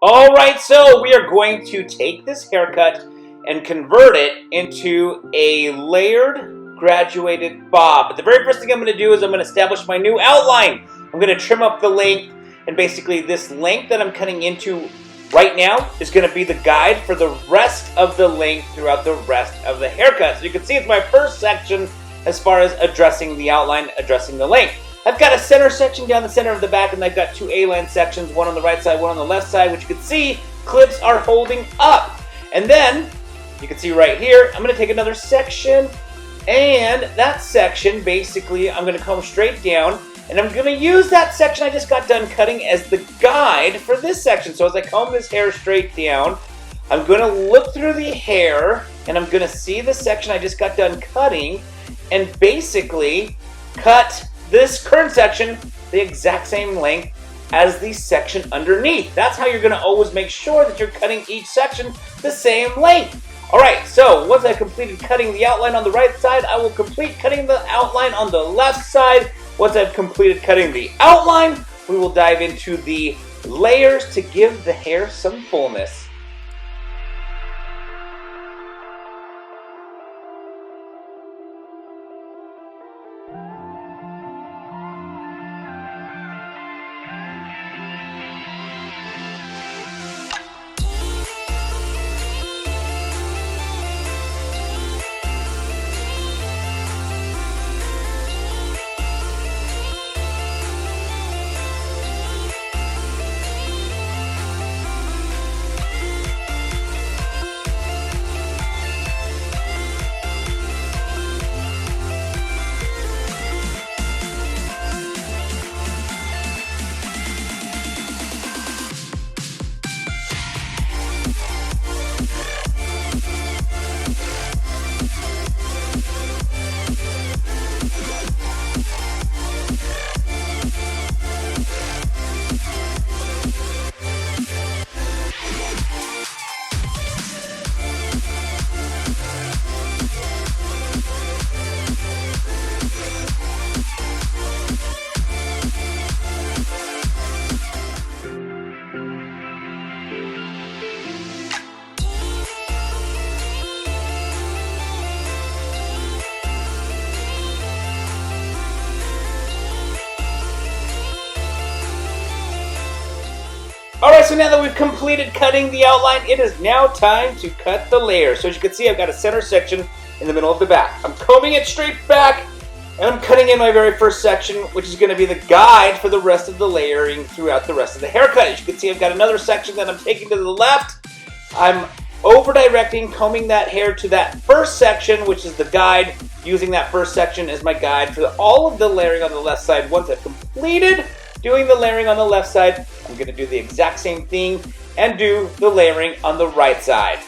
Alright, so we are going to take this haircut and convert it into a layered graduated bob. But the very first thing I'm going to do is I'm going to establish my new outline. I'm going to trim up the length, and basically this length that I'm cutting into right now is going to be the guide for the rest of the length throughout the rest of the haircut. So you can see it's my first section as far as addressing the outline, addressing the length. I've got a center section down the center of the back, and I've got two A-line sections, one on the right side, one on the left side, which you can see clips are holding up. And then, you can see right here, I'm going to take another section, and that section, basically, I'm going to comb straight down, and I'm going to use that section I just got done cutting as the guide for this section. So as I comb this hair straight down, I'm going to look through the hair, and I'm going to see the section I just got done cutting, and basically cut this current section the exact same length as the section underneath. That's how you're going to always make sure that you're cutting each section the same length. Alright, so once I've completed cutting the outline on the right side, I will complete cutting the outline on the left side. Once I've completed cutting the outline, we will dive into the layers to give the hair some fullness. Alright, so now that we've completed cutting the outline, it is now time to cut the layers. So as you can see, I've got a center section in the middle of the back. I'm combing it straight back, and I'm cutting in my very first section, which is going to be the guide for the rest of the layering throughout the rest of the haircut. As you can see, I've got another section that I'm taking to the left. I'm over-directing, combing that hair to that first section, which is the guide, using that first section as my guide for all of the layering on the left side. Once I've completed doing the layering on the left side, I'm going to do the exact same thing and do the layering on the right side.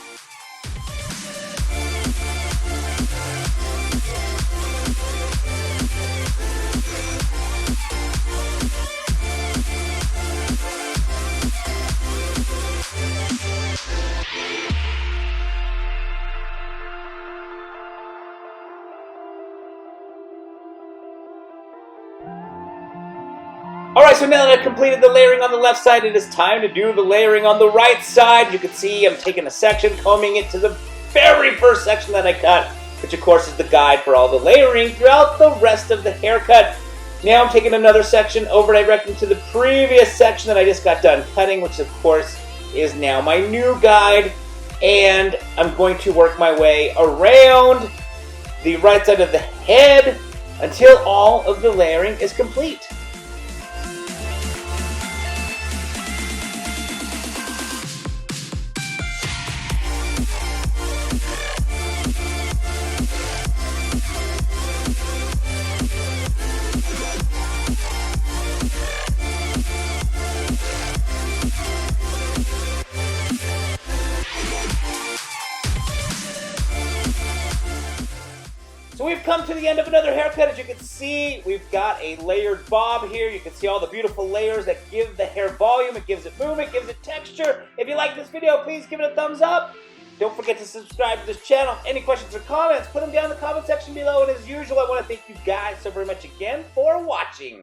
Alright, so now that I've completed the layering on the left side, it is time to do the layering on the right side. You can see I'm taking a section, combing it to the very first section that I cut, which of course is the guide for all the layering throughout the rest of the haircut. Now I'm taking another section, over-directing to the previous section that I just got done cutting, which of course is now my new guide. And I'm going to work my way around the right side of the head until all of the layering is complete. So we've come to the end of another haircut. As you can see, we've got a layered bob here. You can see all the beautiful layers that give the hair volume. It gives it movement, gives it texture. If you like this video, please give it a thumbs up. Don't forget to subscribe to this channel. Any questions or comments, put them down in the comment section below. And as usual, I want to thank you guys so very much again for watching.